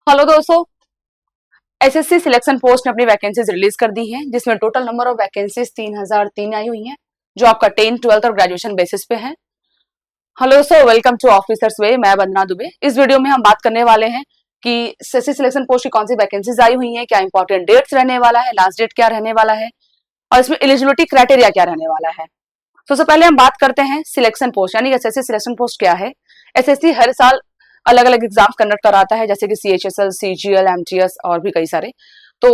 Hello दोस्तों, SSC selection post ने अपनी वैकेंसीज रिलीज कर दी हैं, जिसमें टोटल नंबर ऑफ वैकेंसीज 3003 आई हुई हैं, जो आपका 10th 12th और ग्रेजुएशन बेसिस पे है। हेलो दोस्तों, वेलकम टू ऑफिसर्स वे। मैं वंदना दुबे। इस वीडियो में हम बात करने वाले हैं कि एसएससी सिलेक्शन पोस्ट की कौन सी वैकेंसीज आई हुई हैं, क्या इंपॉर्टेंट डेट्स रहने वाला है, लास्ट डेट क्या रहने वाला है और इसमें एलिजिबिलिटी क्राइटेरिया क्या रहने वाला है। तो सबसे पहले हम बात करते हैं सिलेक्शन पोस्ट, यानी एसएससी सिलेक्शन पोस्ट क्या है। एसएससी हर साल अलग अलग एग्जाम कंडक्ट कराता है, जैसे कि सीएचएसएल, सीजीएल, एमटीएस और भी कई सारे। तो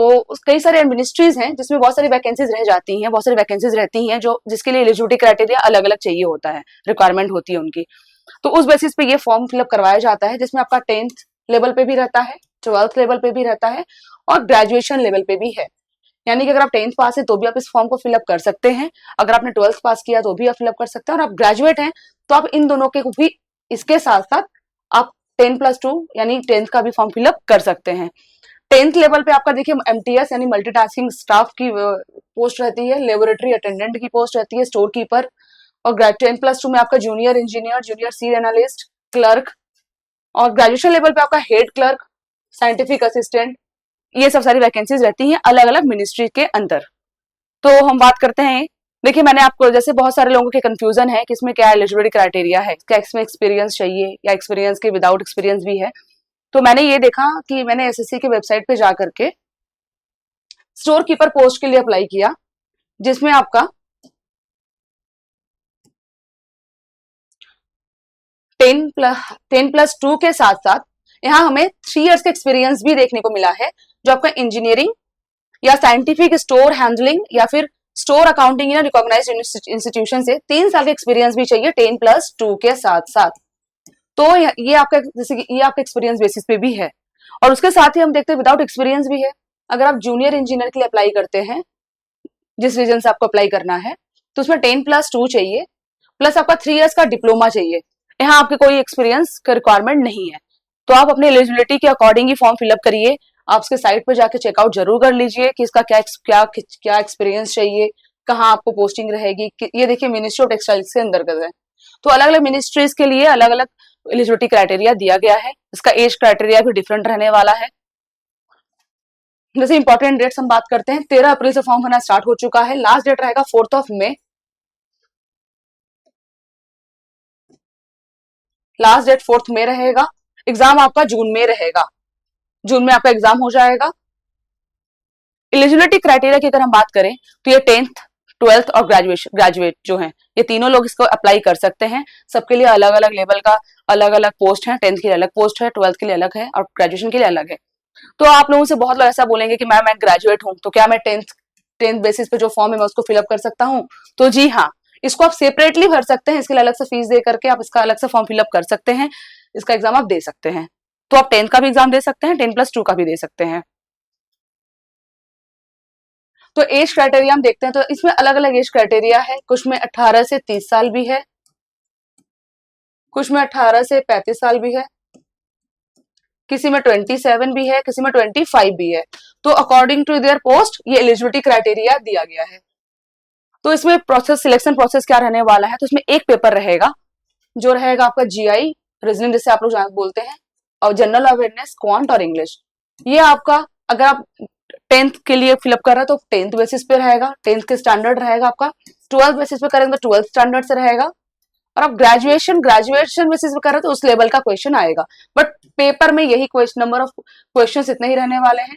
कई सारे मिनिस्ट्रीज हैं जिसमें बहुत सारी वैकेंसीज रह जाती हैं, बहुत सारी वैकेंसीज रहती हैं जो जिसके लिए एलिजिबिलिटी क्राइटेरिया अलग अलग चाहिए होता है, रिक्वायरमेंट होती है उनकी। तो उस बेसिस पे ये फॉर्म फिलअप करवाया जाता है, जिसमें आपका 10th लेवल पे भी रहता है, 12th लेवल पे भी रहता है और ग्रेजुएशन लेवल पे भी है। यानी कि अगर आप 10th पास है तो भी आप इस फॉर्म को फिलअप कर सकते हैं, अगर आपने 12th पास किया तो भी आप फिलअप कर सकते हैं, और आप ग्रेजुएट हैं तो आप इन दोनों के भी इसके साथ साथ आप 10+2 यानी 10th का भी फॉर्म फिलअप कर सकते हैं। 10th लेवल पे आपका देखिए एमटीएस यानी मल्टीटास्किंग स्टाफ की पोस्ट रहती है, लेबोरेटरी अटेंडेंट की पोस्ट रहती है, स्टोर कीपर, और 10+2 में आपका junior engineer, junior seed analyst, clerk, और ग्रेजुएशन लेवल पे आपका हेड क्लर्क, साइंटिफिक असिस्टेंट, ये सब सारी वैकेंसीज रहती हैं अलग अलग मिनिस्ट्री के अंदर। तो हम बात करते हैं, देखिए मैंने आपको, जैसे बहुत सारे लोगों के कंफ्यूजन है कि इसमें क्या एलिजिबिलिटी क्राइटेरिया है, क्या इसमें एक्सपीरियंस चाहिए या एक्सपीरियंस के विदाउट एक्सपीरियंस भी है। तो मैंने ये देखा कि मैंने एसएससी की वेबसाइट पे जा करके स्टोर कीपर पोस्ट के लिए अप्लाई किया, जिसमें आपका 10+2 के साथ साथ यहाँ हमें 3 इयर्स का एक्सपीरियंस भी देखने को मिला है, जो आपका इंजीनियरिंग या साइंटिफिक स्टोर हैंडलिंग या फिर स्टोर अकाउंटिंग या रिकॉग्नाइज्ड इंस्टीट्यूशन से 3 साल का एक्सपीरियंस भी चाहिए 10+2 के साथ साथ। तो ये आपका, जैसे कि ये आपका एक्सपीरियंस बेसिस पे भी है, और उसके साथ ही हम देखते हैं विदाउट एक्सपीरियंस भी है। अगर आप जूनियर इंजीनियर के लिए अप्लाई करते हैं, जिस रीजन से आपको अप्लाई करना है, तो उसमें 10+2 चाहिए, प्लस आपका 3 इयर्स का डिप्लोमा चाहिए। यहाँ आपके कोई एक्सपीरियंस का रिक्वायरमेंट नहीं है। तो आप अपनी एलिजिबिलिटी के अकॉर्डिंग ही फॉर्म फिलअप करिए। आप उसके साइट पर जाके चेकआउट जरूर कर लीजिए कि इसका क्या क्या क्या एक्सपीरियंस चाहिए, कहाँ आपको पोस्टिंग रहेगी। ये देखिए मिनिस्ट्री ऑफ टेक्सटाइल के अंतर्गत है, तो अलग अलग मिनिस्ट्रीज के लिए अलग अलग एलिजिबिलिटी क्राइटेरिया दिया गया है। इसका एज क्राइटेरिया भी डिफरेंट रहने वाला है। जैसे इंपॉर्टेंट डेट्स हम बात करते हैं, 13 अप्रैल से फॉर्म भरना स्टार्ट हो चुका है, लास्ट डेट रहेगा 4 मई। लास्ट डेट 4 मई रहेगा। एग्जाम आपका जून में रहेगा, जून में आपका एग्जाम हो जाएगा। एलिजिबिलिटी क्राइटेरिया की अगर हम बात करें तो ये 10th 12th और ग्रेजुएट जो हैं, ये तीनों लोग इसको अप्लाई कर सकते हैं। सबके लिए अलग अलग लेवल का अलग अलग पोस्ट है, 10th के लिए अलग पोस्ट है, 12th के लिए अलग है और ग्रेजुएशन के लिए अलग है। तो आप लोगों से बहुत लोग ऐसा बोलेंगे कि मैं ग्रेजुएट हूँ, तो क्या मैं टेंथ बेसिस पे जो फॉर्म है मैं उसको फिलअप कर सकता हूँ? तो जी हाँ, इसको आप सेपरेटली भर सकते हैं, इसके लिए अलग से फीस दे करके आप इसका अलग से फॉर्म फिलअप कर सकते हैं, इसका एग्जाम आप दे सकते हैं। तो आप 10th का भी एग्जाम दे सकते हैं, 10+2 का भी दे सकते हैं। तो एज क्राइटेरिया हम देखते हैं, तो इसमें अलग अलग एज क्राइटेरिया है। कुछ में 18 से 30 साल भी है, कुछ में 18 से 35 साल भी है, किसी में 27 भी है, किसी में 25 भी है। तो अकॉर्डिंग टू देयर पोस्ट ये एलिजिबिलिटी क्राइटेरिया दिया गया है। तो इसमें प्रोसेस, सिलेक्शन प्रोसेस क्या रहने वाला है, तो इसमें एक पेपर रहेगा जो रहेगा आपका जीआई रीजनिंग, जिसे आप लोग बोलते हैं, और जनरल अवेयरनेस, क्वांट और इंग्लिश। ये आपका, अगर आप 10th के लिए फिलअप कर रहे हो तो 10th बेसिस पे रहेगा, 10th के स्टैंडर्ड रहेगा आपका। 12th बेसिस पे करेंगे तो 12th स्टैंडर्ड से रहेगा, और आप ग्रेजुएशन बेसिस पे कर रहे हो तो उस लेवल का क्वेश्चन आएगा। बट पेपर में यही क्वेश्चन, नंबर ऑफ क्वेश्चन इतने ही रहने वाले हैं।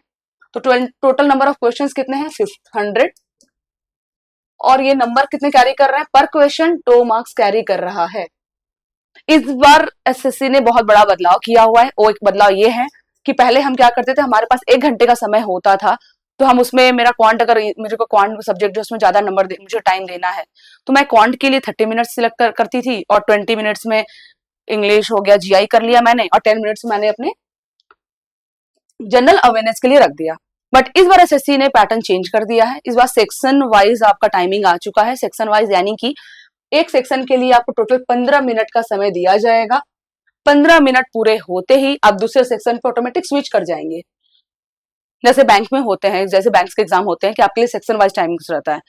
तो टोटल नंबर ऑफ क्वेश्चन कितने हैं? 100। और ये नंबर कितने कैरी कर रहे हैं? पर क्वेश्चन 2 मार्क्स कैरी कर रहा है। इस बार एसएससी ने बहुत बड़ा बदलाव किया हुआ है। वो एक बदलाव ये है कि पहले हम क्या करते थे, हमारे पास 1 घंटे का समय होता था, तो हम उसमें, मेरा क्वांट, अगर मेरे को क्वांट सब्जेक्ट जो उसमें ज्यादा नंबर मुझे टाइम देना है, तो मैं क्वांट के लिए 30 मिनट्स सिलेक्ट करती थी, और 20 मिनट्स में इंग्लिश हो गया, जीआई कर लिया मैंने, और 10 मिनट्स मैंने अपने जनरल अवेयरनेस के लिए रख दिया। बट इस बार एसएससी ने पैटर्न चेंज कर दिया है। इस बार सेक्शन वाइज आपका टाइमिंग आ चुका है। सेक्शन वाइज यानी कि एक सेक्शन के लिए आपको टोटल 15 मिनट का समय दिया जाएगा। 15 मिनट पूरे होते ही आप दूसरे सेक्शन पे ऑटोमेटिक स्विच कर जाएंगे। जैसे बैंक में होते हैं, जैसे बैंक्स के एग्जाम होते हैं कि आपके लिए सेक्शन वाइज टाइमिंग रहता है,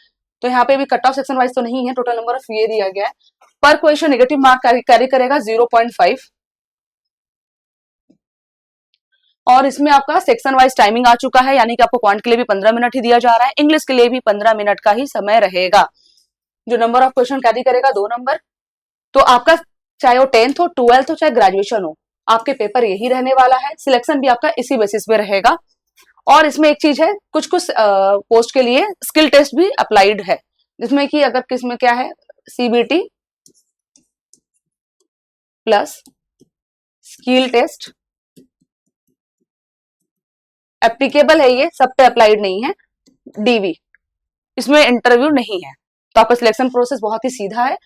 तो यहाँ पे भी कट ऑफ सेक्शन वाइज तो नहीं है। टोटल नंबर ऑफ ये दिया गया है। पर क्वेश्चन नेगेटिव मार्क कैरी करेगा 0.5। और इसमें आपका सेक्शन वाइज टाइमिंग आ चुका है, यानी कि आपको क्वांट के लिए भी 15 मिनट ही दिया जा रहा है, इंग्लिश के लिए भी 15 मिनट का ही समय रहेगा। जो नंबर ऑफ क्वेश्चन कैरी करेगा 2 नंबर। तो आपका चाहे वो 10th हो, 12th हो, चाहे ग्रेजुएशन हो, आपके पेपर यही रहने वाला है। सिलेक्शन भी आपका इसी बेसिस पे रहेगा। और इसमें एक चीज है, कुछ कुछ पोस्ट के लिए स्किल टेस्ट भी अप्लाइड है, जिसमें कि अगर किसमें क्या है, CBT plus skill test applicable है, ये सब पे अप्लाइड नहीं है। डीवी, इसमें इंटरव्यू नहीं है। तो आपका सिलेक्शन प्रोसेस बहुत ही सीधा है,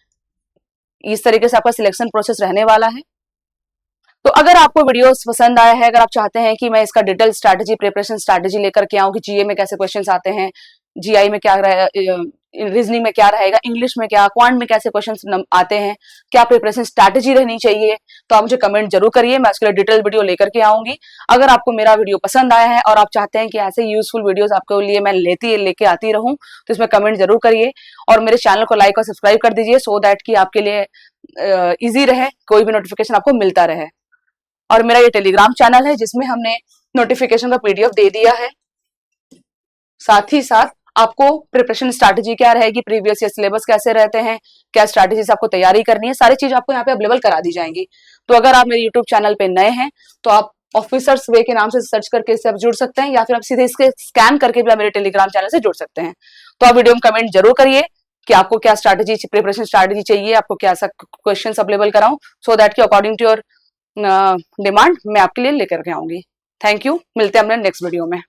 इस तरीके से आपका सिलेक्शन प्रोसेस रहने वाला है। तो अगर आपको वीडियोस पसंद आया है, अगर आप चाहते हैं कि मैं इसका डिटेल स्ट्रैटेजी, प्रिपरेशन स्ट्रैटेजी लेकर के आऊं कि जीए में कैसे क्वेश्चंस आते हैं, जीआई में क्या रीजनिंग में क्या रहेगा, इंग्लिश में क्या, क्वांट में कैसे क्वेश्चंस आते हैं, क्या प्रिपरेशन स्ट्रैटेजी रहनी चाहिए, तो आप मुझे कमेंट जरूर करिए, मैं उसके लिए डिटेल वीडियो लेकर के आऊंगी। अगर आपको मेरा वीडियो पसंद आया है और आप चाहते हैं कि ऐसे यूजफुल वीडियोस आपके लिए मैं लेके आती रहूं, तो इसमें कमेंट जरूर करिए और मेरे चैनल को लाइक और सब्सक्राइब कर दीजिए, सो दैट कि आपके लिए ईजी रहे, कोई भी नोटिफिकेशन आपको मिलता रहे। और मेरा ये टेलीग्राम चैनल है जिसमें हमने नोटिफिकेशन का पीडीएफ दे दिया है। साथ ही साथ आपको प्रिपरेशन स्ट्रैटेजी क्या रहेगी, प्रीवियस ईयर सिलेबस कैसे रहते हैं, क्या स्ट्रैटेजी से आपको तैयारी करनी है, सारी चीज आपको यहाँ पे अवेलेबल करा दी जाएंगी। तो अगर आप मेरे यूट्यूब चैनल पे नए हैं तो आप ऑफिसर्स वे के नाम से सर्च करके इससे आप जुड़ सकते हैं, या फिर आप सीधे इसके स्कैन करके भी आप मेरे टेलीग्राम चैनल से जुड़ सकते हैं। तो आप वीडियो में कमेंट जरूर करिए कि आपको क्या स्ट्रैटेजी, प्रिपरेशन स्ट्रैटेजी चाहिए, आपको क्या सा क्वेश्चन अवेलेबल कराऊं, सो दैट कि अकॉर्डिंग टू योर डिमांड मैं आपके लिए लेकर के आऊंगी। थैंक यू, मिलते हैं अपने नेक्स्ट वीडियो में।